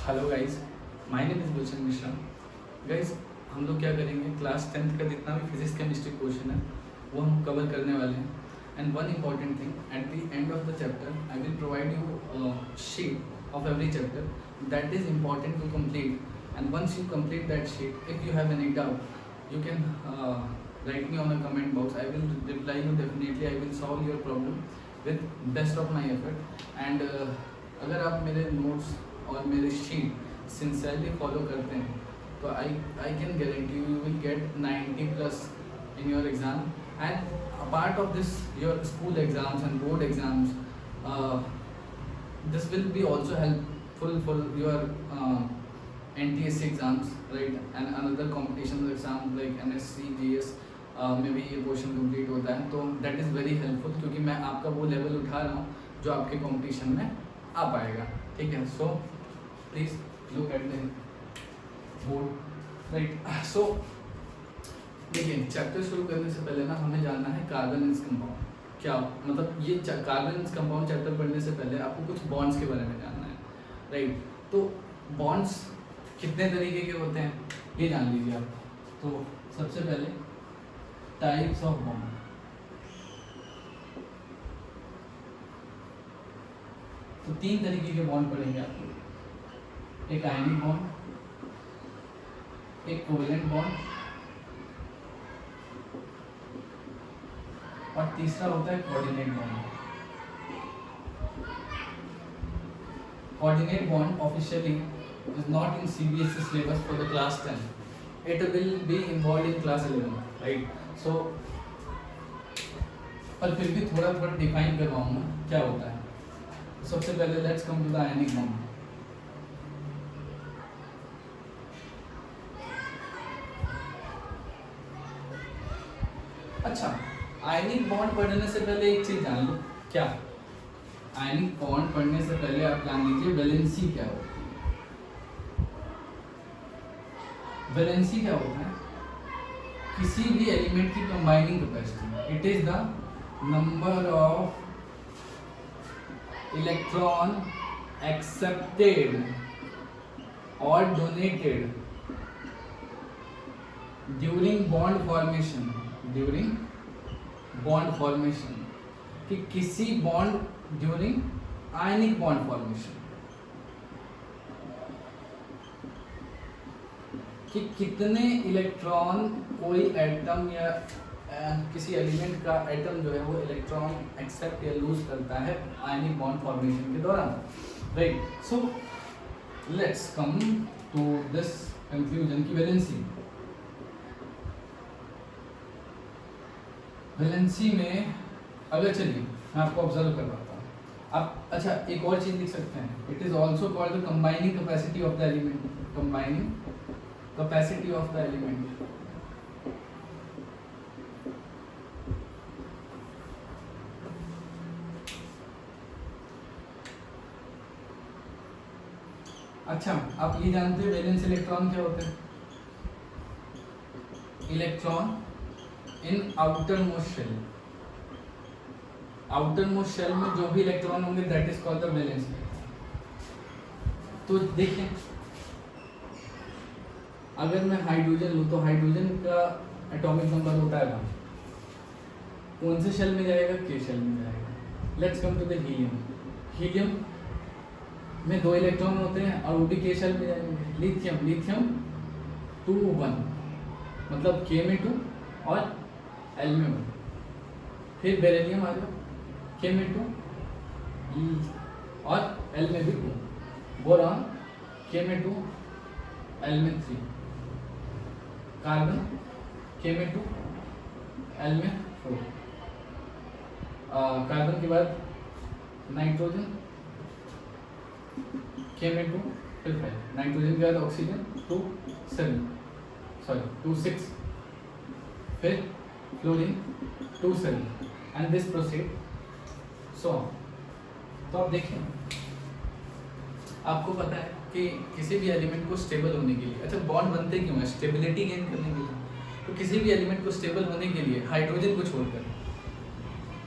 Hello guys, my name is Gulshan Mishra. Guys, हम लोग क्या करेंगे, क्लास 10th का जितना भी फिजिक्स केमिस्ट्री क्वेश्चन है वो हम कवर करने वाले हैं। And one important thing, at the end of the chapter I will provide you sheet of every chapter that is important to complete. And once you complete that sheet, if you have any doubt you can write me on a comment box. I will reply you definitely. I will solve your problem with best of my effort. And अगर आप मेरे notes और मेरे sheet sincerely follow करते हैं तो I can guarantee you will get 90+ in your exam. And apart of this, your school exams and board exams, this will be also helpful for your NTSC exams, right? And another competition exam like NSC, GS में भी ये question complete होता है, तो that is very helpful क्योंकि मैं आपका वो लेवल उठा रहा हूँ जो आपके कंपटीशन में आ पाएगा। ठीक है, so please look at the board, right. So देखिए, चैप्टर शुरू करने से पहले ना हमें जानना है कार्बन कंपाउंड क्या, मतलब ये कार्बन कंपाउंड चैप्टर पढ़ने से पहले आपको कुछ बॉन्ड्स के बारे में जानना है, राइट। तो बॉन्ड्स कितने तरीके के होते हैं ये जान लीजिए आप। तो सबसे पहले टाइप्स ऑफ बॉन्ड। तो 3 तरीके के बॉन्ड पढ़ेंगे आपको, एक आयनिक बॉन्ड, एक कोवेलेंट बॉन्ड और तीसरा होता है coordinate bond. Coordinate bond officially is not in CBSE syllabus for the class 10. It will be involved in class 11, right? So पर फिर भी थोड़ा थोड़ा डिफाइन करवाऊंगा क्या होता है। सबसे पहले let's come to the ionic bond. अच्छा, आयनिक बॉन्ड पढ़ने से पहले एक चीज जान लो, क्या आयनिक बॉन्ड पढ़ने से पहले आप जान लीजिए वैलेंसी क्या होती है। वैलेंसी क्या होता है? किसी भी एलिमेंट की combining capacity. It is the number of electron accepted और donated during bond formation. During bond formation, कि किसी bond during ionic bond formation, कि कितने इलेक्ट्रॉन कोई एटम या किसी एलिमेंट का एटम जो है वो इलेक्ट्रॉन एक्सेप्ट या लूज करता है आयनिक बॉन्ड फॉर्मेशन के दौरान, right. So let's come to this confusion की वैलेंसी। वैलेंसी में अगर चलिए मैं आपको ऑब्जर्व करवाता हूँ आप। अच्छा, एक और चीज लिख सकते हैं, it is also called the combining capacity of the element. Combining capacity of the element। अच्छा, आप ये जानते हैं वैलेंस इलेक्ट्रॉन क्या होते हैं? Electron in outermost shell. Outermost shell में जो भी इलेक्ट्रॉन होंगे that is called the valence. तो देखिए, अगर मैं हाइड्रोजन लूँ तो हाइड्रोजन का एटॉमिक नंबर होता है 1। कौन से शेल में जाएगा? के शेल में जाएगा। Let's come to the helium. Helium में 2 इलेक्ट्रॉन होते हैं और वो भी के शेल में जाएंगे। लिथियम, लिथियम 2 1, मतलब के में 2 और एल में 1। फिर बेरिलियम आ जाओ, के में 2 और एल में भी 2। बोरॉन के में 2 एल में 3। कार्बन के में 2 एल में 4। कार्बन के बाद नाइट्रोजन के में 2 फिर 5। नाइट्रोजन के बाद ऑक्सीजन 2 6। फिर फ्लोरीन 2 7 एंड दिस प्रोसीड सो। तो आप देखिए, आपको पता है कि किसी भी एलिमेंट को स्टेबल होने के लिए, अच्छा बॉन्ड बनते क्यों है? स्टेबिलिटी गेन करने के लिए। तो किसी भी एलिमेंट को स्टेबल होने के लिए हाइड्रोजन को छोड़कर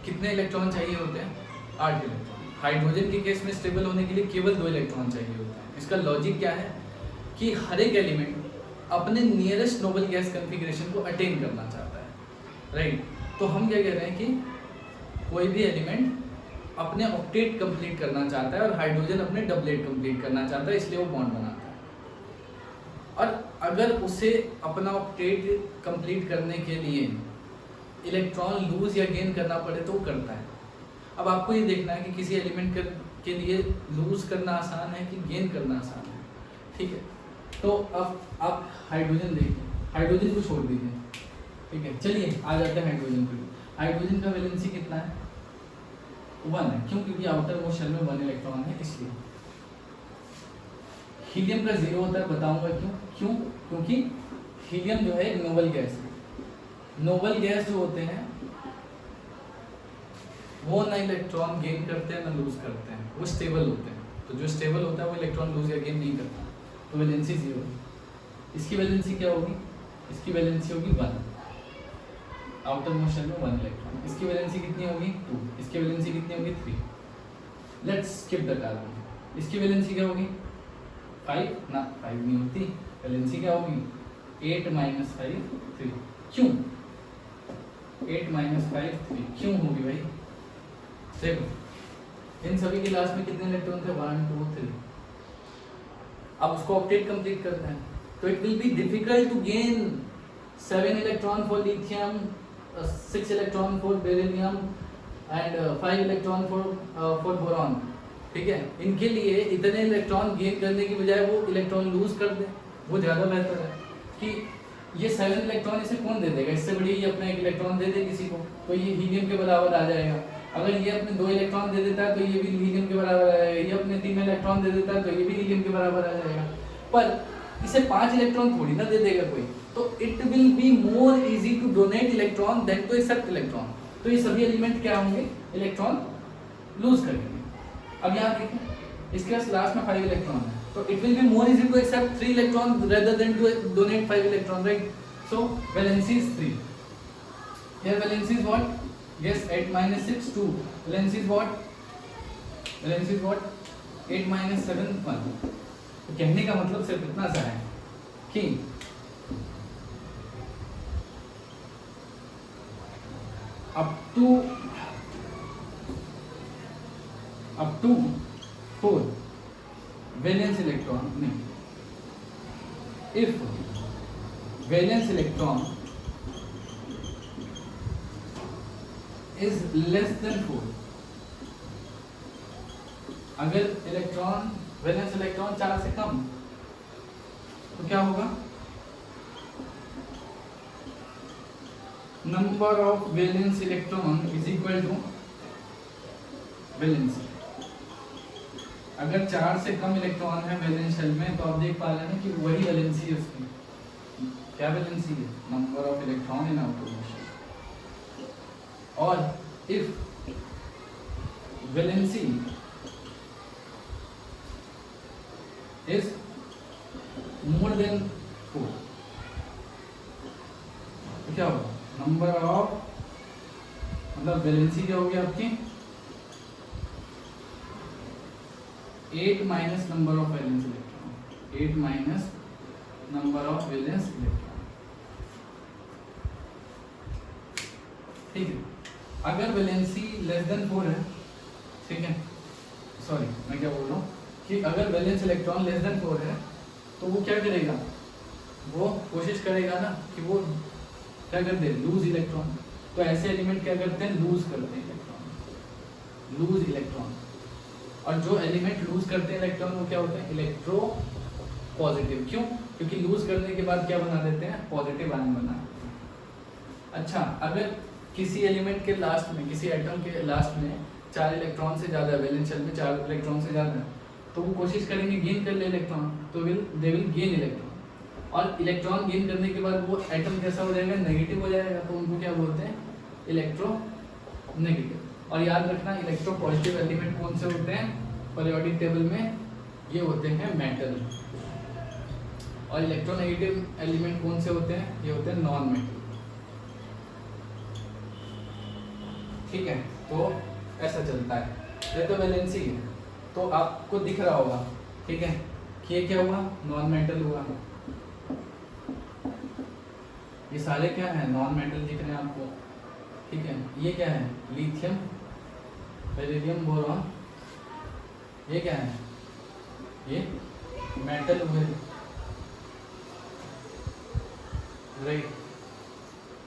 कितने इलेक्ट्रॉन चाहिए होते हैं? 8 इलेक्ट्रॉन। हाइड्रोजन के केस में स्टेबल होने के लिए केवल 2 इलेक्ट्रॉन चाहिए होता है। इसका लॉजिक क्या है कि हर एक एलिमेंट अपने नियरेस्ट नोबल गैस कॉन्फ़िगरेशन को अटेन करना चाहता है, राइट। तो हम क्या कह रहे हैं कि कोई भी एलिमेंट अपने ऑक्टेट कंप्लीट करना चाहता है और हाइड्रोजन अपने डबलेट कंप्लीट करना चाहता है, इसलिए वो बॉन्ड बनाता है। और अगर उसे अपना ऑक्टेट कंप्लीट करने के लिए इलेक्ट्रॉन लूज या गेन करना पड़े तो वो करता है। अब आपको ये देखना है कि किसी एलिमेंट के लिए लूज करना आसान है कि गेन करना आसान है, ठीक है। तो अब आप हाइड्रोजन देखिए, हाइड्रोजन को छोड़ दीजिए, ठीक है। चलिए आ जाते हैं हाइड्रोजन पे। हाइड्रोजन का वैलेंसी कितना है? 1 है। क्यों? क्योंकि आउटर मोस्ट शेल में 1 इलेक्ट्रॉन है, इसलिए। हीलियम का 0 होता है, बताऊंगा क्यों। क्योंकि हीलियम जो है एक नोबल गैस है। नोबल गैस जो होते हैं वो ना इलेक्ट्रॉन गेन करते हैं ना लूज करते हैं, वो स्टेबल होते हैं। तो जो स्टेबल होता है वो इलेक्ट्रॉन लूज या गेन नहीं करता, तो वैलेंसी 0। इसकी वैलेंसी क्या होगी? इसकी वैलेंसी होगी 1, आउटर मोस्ट शेल में 1 इलेक्ट्रॉन। इसकी वैलेंसी कितनी होगी? 2। इसकी वैलेंसी कितनी होगी? 3। Let's skip the carbon. इसकी वैलेंसी क्या होगी? 5 ना, 5 नहीं होती। वैलेंसी क्या होगी? 8 - 5 3। क्यों 8 - 5 3 क्यों होगी भाई? देखो इन सभी के लास्ट में कितने इलेक्ट्रॉन थे? 1 2 3। अब उसको ऑक्टेट कंप्लीट करना है, तो it will be difficult to gain 7 electron for lithium, 6 electron for beryllium and 5 electron for boron, ठीक है। इनके लिए इतने इलेक्ट्रॉन गेन करने की बजाय वो इलेक्ट्रॉन लूज कर दे, वो ज़्यादा बेहतर है। कि ये 7 इलेक्ट्रॉन इसे कौन दे देगा? इससे बढ़िया ये अपना 1 इलेक्ट्रॉन दे दे किसी को, तो ये हीलियम के बराबर आ जाएगा। अगर ये अपने 2 इलेक्ट्रॉन दे देता है तो ये भी हीलियम के बराबर आ जाएगा। ये अपने 3 इलेक्ट्रॉन दे देता है तो ये भी हीलियम के बराबर आ जाएगा। पर इसे 5 इलेक्ट्रॉन थोड़ी ना दे देगा कोई, तो it will be more easy to donate electron than to accept electron. तो ये सभी एलिमेंट क्या होंगे? इलेक्ट्रॉन लूज करेंगे। अब यहाँ देखें, इसके पास लास्ट में 5 इलेक्ट्रॉन है, तो it will be more easy to accept 3 electron rather than to donate 5 electron, right. So valency is 3। Here valence is what? Yes, 8 - 6 2. Valence is what? Valence is what? 8 - 7 1. तो कहने का मतलब सिर्फ इतना सा है कि up to 4 valence electron नहीं, if valence electron is less than 4, अगर इलेक्ट्रॉन वैलेंस इलेक्ट्रॉन 4 से कम, तो क्या होगा? Number of valence electron is equal to valency. अगर 4 से कम इलेक्ट्रॉन है वैलेंस शेल में, तो आप देख पा रहे हैं कि वही वैलेंसी है उसकी। क्या वैलेंसी है? Number of electron in outermost shell. और if valency is more than 4, तो क्या होगा? नंबर ऑफ, मतलब वैलेंसी क्या होगी आपकी? 8 minus number of valence electron, 8 minus number of valence electron, ठीक है। अगर वैलेंसी लेस देन 4 है, ठीक है, सॉरी मैं क्या बोल रहा हूँ कि अगर वैलेंस इलेक्ट्रॉन लेस देन 4 है, तो वो क्या करेगा? वो कोशिश करेगा ना कि वो क्या करते हैं? Loose electron. तो ऐसे एलिमेंट क्या करते हैं? लूज करते हैं इलेक्ट्रॉन, लूज इलेक्ट्रॉन। और जो एलिमेंट लूज करते हैं इलेक्ट्रॉन वो क्या होते हैं? Electro positive. क्यों? क्योंकि लूज करने के बाद क्या बना देते हैं? पॉजिटिव आयन बना देते हैं। अच्छा, अगर किसी एलिमेंट के लास्ट में, किसी एटम के लास्ट में 4 इलेक्ट्रॉन से ज़्यादा, वैलेंस शेल में 4 इलेक्ट्रॉन से ज़्यादा, तो वो कोशिश करेंगे गेन कर ले इलेक्ट्रॉन, तो दे विल गेन इलेक्ट्रॉन। और इलेक्ट्रॉन गेन करने के बाद वो एटम कैसा हो जाएगा? नेगेटिव हो जाएगा, तो उनको क्या बोलते हैं? Electro negative. और याद रखना, इलेक्ट्रो पॉजिटिव एलिमेंट कौन से होते हैं पीरियोडिक टेबल में? ये होते हैं मेटल। और इलेक्ट्रोनेगेटिव एलिमेंट कौन से होते हैं? ये होते हैं नॉन मेटल। ठीक है, तो ऐसा चलता है। ये तो वैलेंसी है, तो आपको दिख रहा होगा, ठीक है, कि ये क्या हुआ, नॉन मेटल हुआ। ये सारे क्या है, नॉन मेटल दिख रहे हैं आपको, ठीक है। ये क्या है, लिथियम, बेरिलियम, बोरॉन, ये क्या है, ये मेटल हुए, राइट।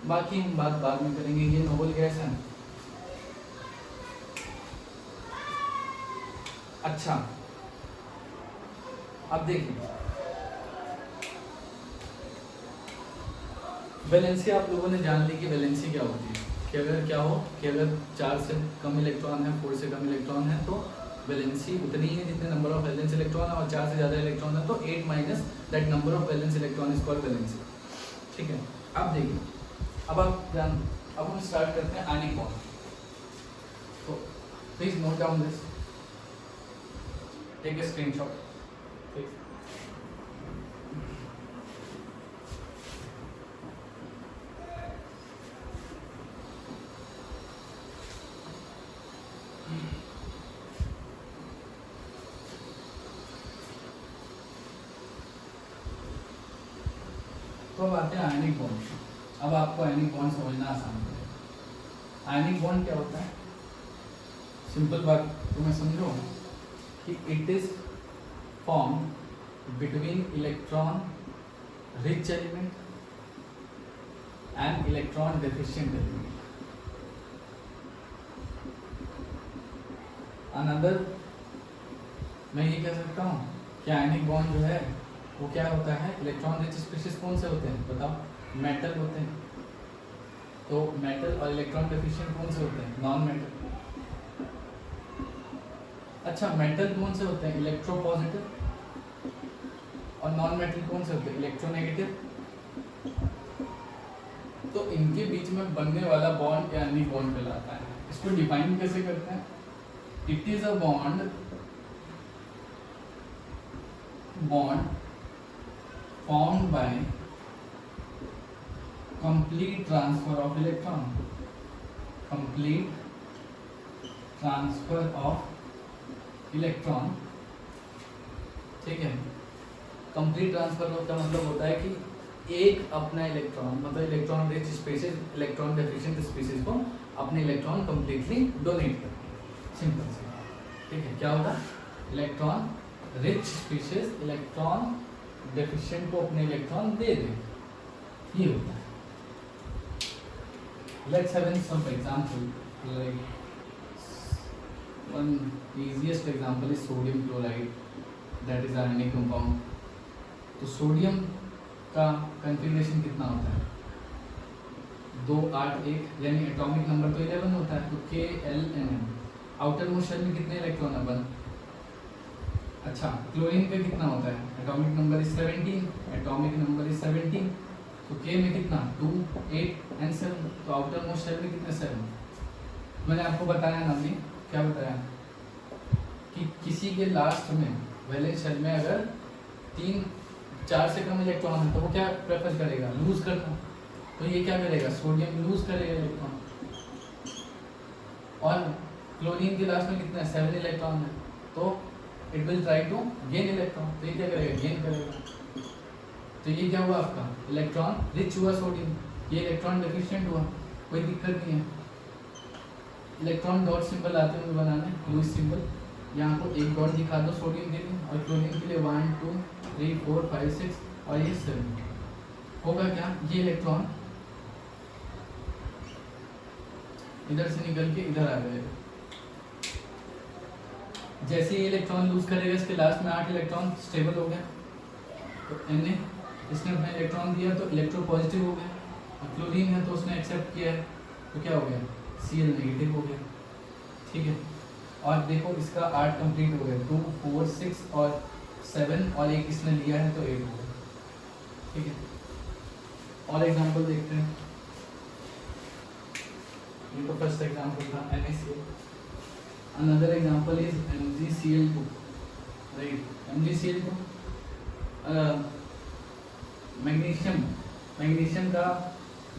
बाकी हम बात बाद में करेंगे। ये नोबल गैस है। अच्छा, अब देखिए वैलेंसी आप लोगों ने जान ली कि वैलेंसी क्या होती है, कि अगर क्या हो कि अगर 4 से कम इलेक्ट्रॉन है, 4 से कम इलेक्ट्रॉन है तो वैलेंसी उतनी ही जितने नंबर ऑफ वैलेंस इलेक्ट्रॉन है, और 4 से ज़्यादा इलेक्ट्रॉन है तो 8 minus that number of valence electron is called valency, ठीक है। अब देखिए, अब हम स्टार्ट करते हैं आयनिक बॉन्ड। तो please note down this, take a screenshot, ठीक। तो अब आते हैं आयनिक बॉन्ड। अब आपको आयनिक बॉन्ड समझना आसान है। आयनिक बॉन्ड क्या होता है, सिंपल बात तुम्हें समझो कि it is form between electron rich element and electron deficient element. Another मैं ये कह सकता हूँ कि आयनिक बॉन्ड जो है वो क्या होता है, इलेक्ट्रॉन रिच स्पीशीज कौन से होते हैं बताओ, मेटल होते हैं। तो मेटल और इलेक्ट्रॉन डेफिशिएंट कौन से होते हैं, नॉन मेटल। अच्छा, मेटल कौन से होते हैं, इलेक्ट्रोपॉजिटिव, और नॉन मेटल कौन से होते हैं, इलेक्ट्रोनेगेटिव। तो इनके बीच में बनने वाला बॉन्ड आयनिक बॉन्ड कहलाता है। इसको डिफाइन कैसे करते हैं, it is a bond formed by complete transfer of electron, complete transfer of electron, ठीक है। कंप्लीट ट्रांसफर का मतलब होता है कि एक अपना इलेक्ट्रॉन, मतलब electron rich species electron deficient species को अपने इलेक्ट्रॉन कंप्लीटली डोनेट करते हैं, सिंपल से, ठीक है। क्या होगा, electron rich species electron deficient को अपने इलेक्ट्रॉन दे दे, ये होता है। Let's have some example, like one easiest example is sodium chloride, that is ionic compound. तो सोडियम का कॉन्फ़िगरेशन कितना होता है, 2 8 1, यानी एटॉमिक नंबर तो 11 होता है, तो KLNM। आउटर मोस्ट शेल में कितने इलेक्ट्रॉन है, 1। अच्छा, क्लोरीन का कितना होता है, atomic number is 17, atomic number is 17, तो K में कितना, 2 8 एंड 7, तो आउटर मोस्ट शेल में कितने, 7। मैंने आपको बताया ना, अभी क्या बताया कि किसी के लास्ट में वैलेंस शेल में अगर 4 से कम इलेक्ट्रॉन है तो वो क्या प्रेफर करेगा, लूज करना। तो ये क्या करेगा, सोडियम लूज करेगा इलेक्ट्रॉन। और क्लोरीन के लास्ट में कितना, 7 इलेक्ट्रॉन है, तो it will try to gain electron, तो ये क्या करेगा, गेन करेगा। तो ये क्या हुआ आपका, इलेक्ट्रॉन रिच हुआ सोडियम, ये इलेक्ट्रॉन डेफिशिएंट हुआ, कोई दिक्कत नहीं है। इलेक्ट्रॉन डॉट सिंबल आते हैं बनाने, लूज सिंबल, यहाँ को एक डॉट दिखा दो सोडियम के लिए, और क्लोरीन के लिए 1 2 3 4 5 6 और ये 7। होगा क्या, ये इलेक्ट्रॉन इधर से निकल के इधर आ जाएगा। जैसे ये इलेक्ट्रॉन लूज करेगा, इसके लास्ट में 8 इलेक्ट्रॉन स्टेबल हो गया, तो N इसने अपना इलेक्ट्रॉन दिया तो इलेक्ट्रो पॉजिटिव हो गया, और क्लोरीन है तो उसने एक्सेप्ट किया है, तो क्या हो गया, Cl नेगेटिव हो गया, ठीक है। और देखो इसका 8 कंप्लीट हो गया, 2 4 6 और 7, और एक इसने लिया है तो 8 हो गया, ठीक है। और एग्जांपल देखते हैं, ये तो फर्स्ट एग्जांपल था NaCl। Another example is MgCl2, right? MgCl2 magnesium का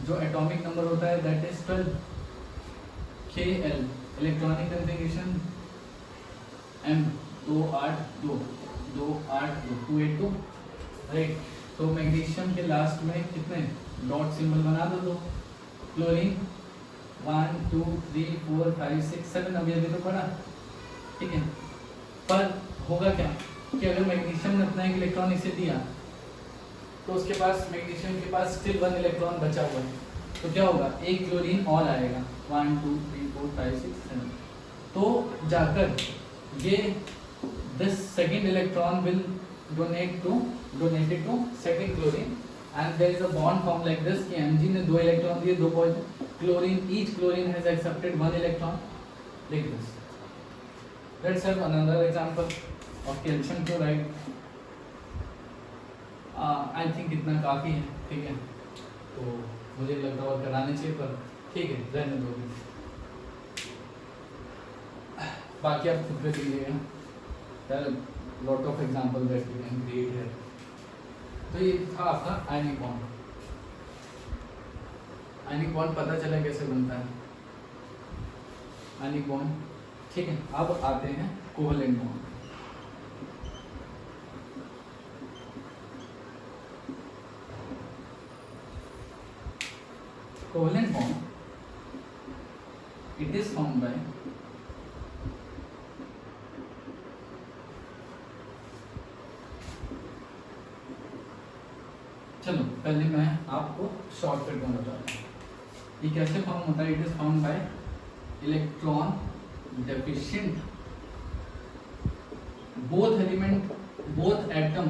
जो एटॉमिक नंबर होता है that is 12। Kl electronic configuration M 282 282 282 right. तो मैग्नीशियम के लास्ट में कितने डॉट सिंबल बना दो। क्लोरीन 1 2 3 4 5 6 7 अभी अभी तो पढ़ा, ठीक है। पर होगा क्या कि अगर मैग्नीशियम ने अपना एक इलेक्ट्रॉन इसे दिया तो उसके पास मैग्नीशियम के पास स्टिल 1 इलेक्ट्रॉन बचा हुआ है, तो क्या होगा, एक क्लोरीन और आएगा 1 2 3 4 5 6 7, तो जाकर ये this second electron will donated to second chlorine and there is a bond formed like this कि Mg ने 2 इलेक्ट्रॉन दिए, 2 point chlorine, each chlorine has accepted 1 electron like this. Let's have another example of calcium chloride. I think इतना काफ़ी है, ठीक है। तो मुझे लग रहा और कराने चाहिए पर ठीक है, रहने दो। बाकी आप खुद पे लीजिएगा, lot of example that you can create है। तो ये था आपका आयनिक बॉन्ड। आयनिक बॉन्ड पता चला कैसे बनता है आयनिक बॉन्ड, ठीक है। अब आते हैं covalent bond. Covalent bond it is formed by चलो पहले मैं आपको शॉर्टकट में बता रहा हूँ ये कैसे फॉर्म होता है। It is form by electron deficient, both atom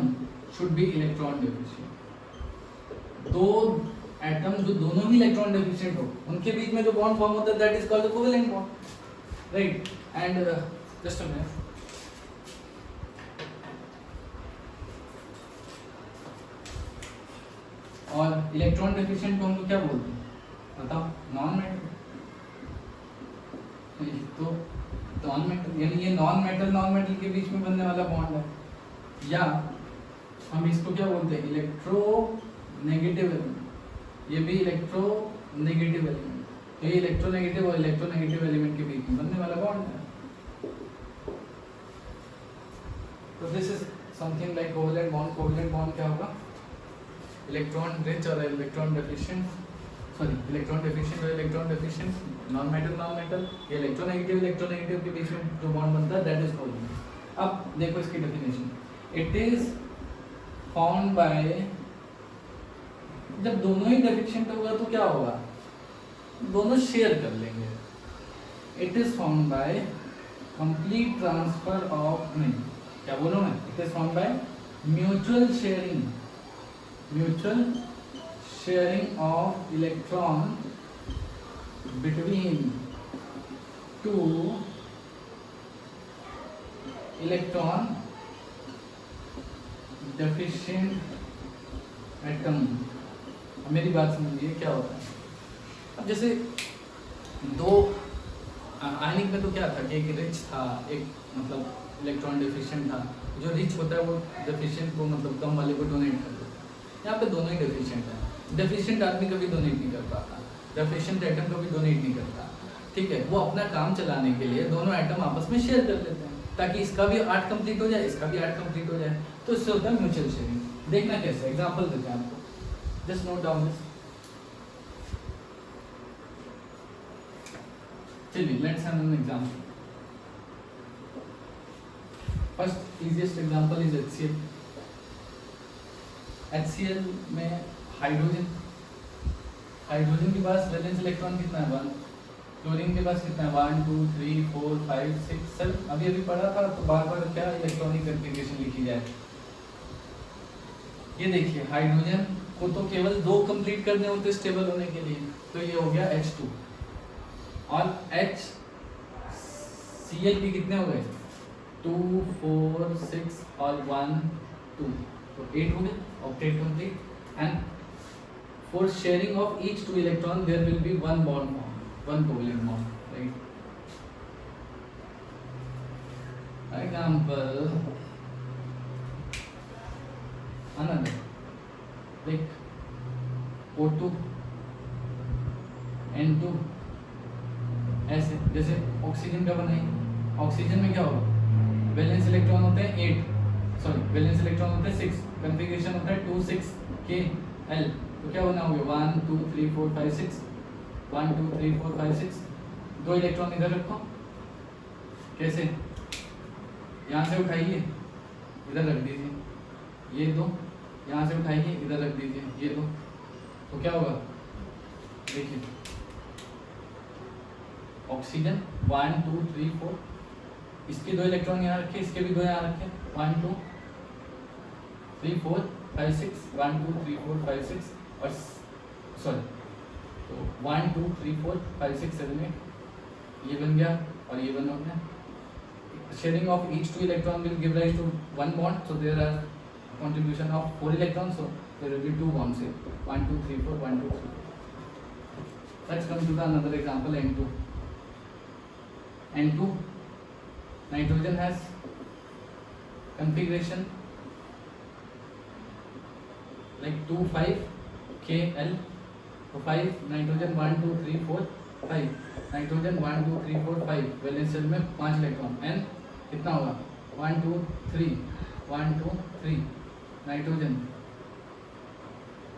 should be electron deficient. दो एटम जो दोनों ही इलेक्ट्रॉन डेफिशिएंट हो, उनके बीच में जो बॉन्ड फॉर्म होता है that is called the covalent bond, right. And just a minute, और इलेक्ट्रॉन डेफिशिएंट को हम लोग क्या बोलते हैं बताओ, नॉन मेटल। तो नॉन मेटल यानी ये नॉन मेटल के बीच में बनने वाला बॉन्ड है, या हम इसको क्या बोलते हैं, इलेक्ट्रोनेगेटिव एलिमेंट। ये भी इलेक्ट्रोनेगेटिव एलिमेंट, तो ये इलेक्ट्रोनेगेटिव और इलेक्ट्रोनेगेटिव एलिमेंट के बीच में बनने वाला बॉन्ड है। तो this is something like covalent bond. Covalent bond क्या होगा, इलेक्ट्रॉन रिच और electron deficient, electron deficient, non metal, ये इलेक्ट्रोनेगेटिव के बीच में जो बॉन्ड बनता है दैट इज कोवेलेंट। अब देखो इसकी definition, it is found by, जब दोनों ही डेफिशिएंट होगा तो क्या होगा, दोनों शेयर कर लेंगे। It is found by complete transfer of, नहीं क्या बोलूं मैं, it is found by mutual sharing of electron between two electron deficient atom। मेरी बात समझिए क्या होता है। अब जैसे दो आयनिक में तो क्या था कि एक रिच था, एक मतलब इलेक्ट्रॉन डेफिशिएंट था। जो रिच होता है वो डेफिशिएंट को मतलब कम वाले को डोनेट कर देता है। यहाँ पे दोनों ही डेफिशिएंट है। डेफिशिएंट आदमी कभी डोनेट नहीं कर पाता, डेफिशिएंट एटम कभी डोनेट नहीं करता, ठीक है। वो अपना काम चलाने के लिए दोनों एटम आपस में शेयर कर लेते हैं ताकि इसका भी आर्ट कंप्लीट हो जाए, इसका भी आर्ट कंप्लीट हो जाए। तो इससे होता है म्यूचुअल शेयरिंग। देखना कैसे, एग्जाम्पल देते हैं आपको, जस्ट नोट डाउन दिस। चलिए let's have an example. First easiest example is HCl। HCl में हाइड्रोजन के पास वैलेंस इलेक्ट्रॉन कितना है 1, क्लोरीन के पास कितना है 1 2 3 4 5 6 7। अभी अभी पढ़ा था तो बार बार क्या इलेक्ट्रॉनिक कॉन्फ़िगरेशन लिखी जाए। ये देखिए हाइड्रोजन को तो केवल 2 कंप्लीट करने होते स्टेबल होने के लिए, तो ये हो गया H2 और HCl भी कितने हो गए 2 4 6 और 1 2, तो 8 हो गए, octet complete. And for sharing of each 2 electron there will be one bond formed, one covalent bond, right? Example another like O2 N2 ऐसे, जैसे ऑक्सीजन का बना है, ऑक्सीजन में क्या होगा वैलेंस इलेक्ट्रॉन होते हैं 8, सॉरी वैलेंस इलेक्ट्रॉन होते हैं 6, कॉन्फ़िगरेशन होता है 2 6 K L। तो क्या बना होगा 1 2 3 4 5 6, 1 2 3 4 5 6। दो इलेक्ट्रॉन इधर रखो, कैसे, यहाँ से उठाइए इधर रख दीजिए, ये दो यहाँ से उठाइए इधर रख दीजिए, ये दो, तो क्या होगा देखिए, ऑक्सीजन 1 2 3 4, इसके दो इलेक्ट्रॉन यहाँ रखे, इसके भी दो यहाँ रखे, 1 2 3 4 5 6, 1 2 3 4 5 6, और सॉरी तो 1 2 3 4 5 6 7 8, ये बन गया और ये बन हो गया। Sharing of each two electron will give rise to one bond, so there are contribution of 4 electrons, so there will be 2 bonds here, 1 2 3 4 1 2 3 4. Let's come to the another example, N2. N2 nitrogen has configuration like 2 5 Kl, so 5 nitrogen 1 2 3 4 5, nitrogen 1 2 3 4 5, valence shell में 5 electron, N कितना होगा 1 2 3 1 2 3, nitrogen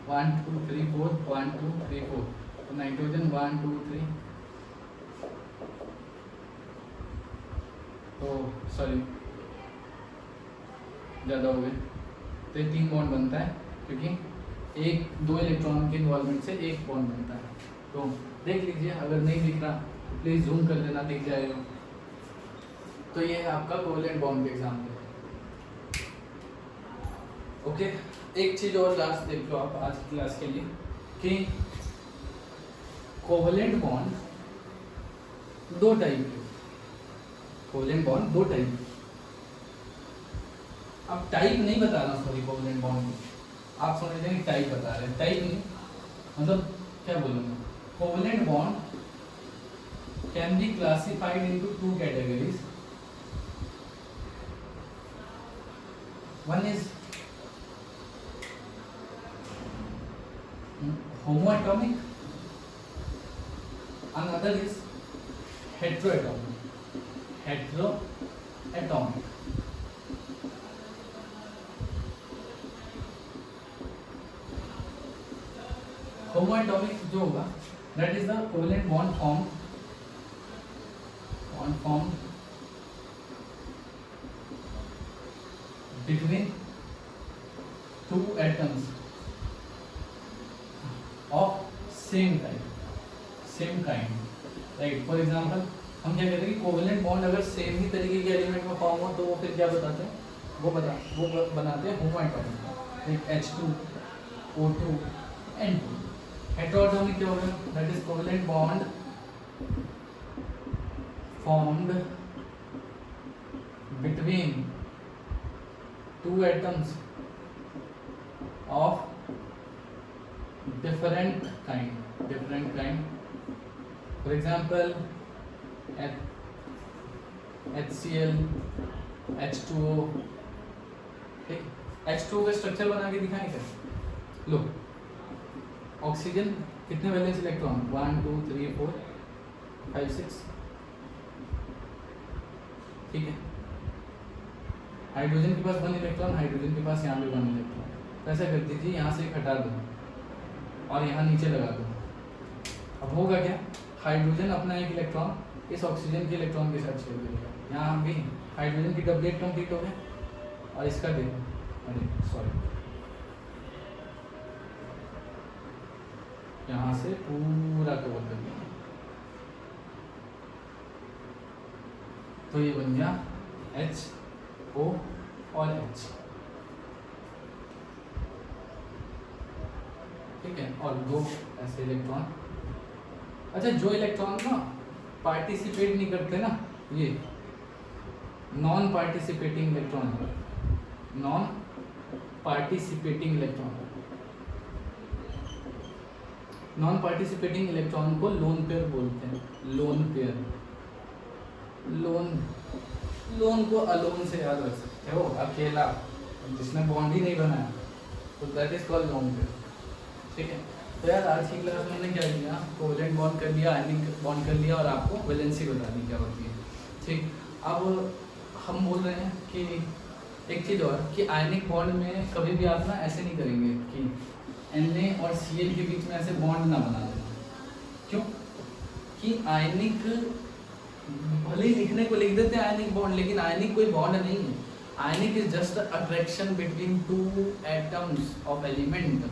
1 2 3 4 1 2 3 4, तो nitrogen 1 2 3, तो sorry ज़्यादा हो गए, तो ये 3 बॉन्ड बनता है, क्योंकि एक 2 इलेक्ट्रॉन के इन्वॉल्वमेंट से एक बॉन्ड बनता है। तो देख लीजिए, अगर नहीं दिख रहा तो प्लीज़ जूम कर देना, दिख जाएगा। तो ये है आपका कोवेलेंट बॉन्ड का एग्जाम्पल। ओके, एक चीज़ और लास्ट देख लो आप आज की क्लास के लिए, कि कोवेलेंट बॉन्ड 2 टाइप के, कोवेलेंट बॉन्ड 2 टाइप। अब टाइप नहीं बता रहा, सॉरी कोवेलेंट बॉन्ड आप समझ लेंगे टाइप बता रहे हैं, टाइप नहीं मतलब क्या बोलूँगा, covalent bond can be classified into 2 categories. One is homoatomic, another is heteroatomic. Homoatomic जो होगा, that is the covalent bond formed between 2 atoms of same kind, right? For example, हम क्या कहते हैं कि कोवेलेंट बॉन्ड अगर सेम ही तरीके के एलिमेंट में फॉर्म हो तो वो फिर क्या बताते हैं, वो बनाते हैं होमोएटॉमिक, लाइक H2 O2 N2। हेटेरोएटॉमिक क्या होगा, that is covalent bond formed between 2 atoms of different kind. For example, HCl, H2O, ठीक, H2O का स्ट्रक्चर बना के दिखाएं क्या? लो, ऑक्सीजन कितने वैलेंस इलेक्ट्रॉन 1 2 3 4 5 6, ठीक है। हाइड्रोजन के पास 1 इलेक्ट्रॉन, हाइड्रोजन के पास यहाँ भी 1 इलेक्ट्रॉन, तो ऐसा कर दीजिए, यहाँ से हटा दो और यहाँ नीचे लगा दो। अब होगा क्या, हाइड्रोजन अपना 1 इलेक्ट्रॉन इस ऑक्सीजन के इलेक्ट्रॉन के साथ छोड़ देगा, यहाँ भी हाइड्रोजन की डबलेट कंप्लीट हो गया, और इसका देखो, अरे सॉरी, यहाँ से पूरा कवर कर दिया, तो ये बन गया HO और H, ठीक है, और 2 ऐसे इलेक्ट्रॉन। अच्छा, जो इलेक्ट्रॉन ना पार्टिसिपेट नहीं करते ना, ये नॉन पार्टिसिपेटिंग इलेक्ट्रॉन को लोन पेयर बोलते हैं। लोन को अलोन से याद रख सकते हो, अकेला, जिसने बॉन्ड ही नहीं बनाया, तो that is called lone pair, ठीक है। तो यार आज की क्लास में मैंने क्या किया, कोवेलेंट बॉन्ड कर लिया, आयनिक बॉन्ड कर लिया, और आपको वैलेंसी बता दी क्या होती है, ठीक। अब हम बोल रहे हैं कि एक चीज़ और कि आयनिक बॉन्ड में कभी भी आप ना ऐसे नहीं करेंगे कि Na और Cl के बीच में ऐसे बॉन्ड ना बना देना। क्यों? कि आयनिक भले ही लिखने को लिख देते हैं आयनिक बॉन्ड, लेकिन आयनिक कोई बॉन्ड नहीं है। Ionic is just attraction between two atoms of element,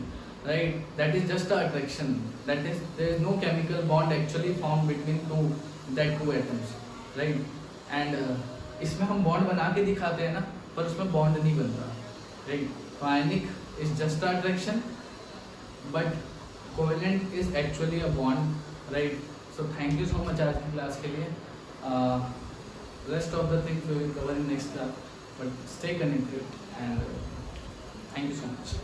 right? That is just a attraction. That is, there is no chemical bond actually formed between two atoms, right? And इसमें हम bond बना के दिखाते हैं ना, पर उसमें बॉन्ड नहीं बनता, right? तो आयनिक is just a attraction, but covalent is actually a bond, right? So thank you so much आज की क्लास के लिए. Rest of the things we will cover in next class, but stay connected and thank you so much.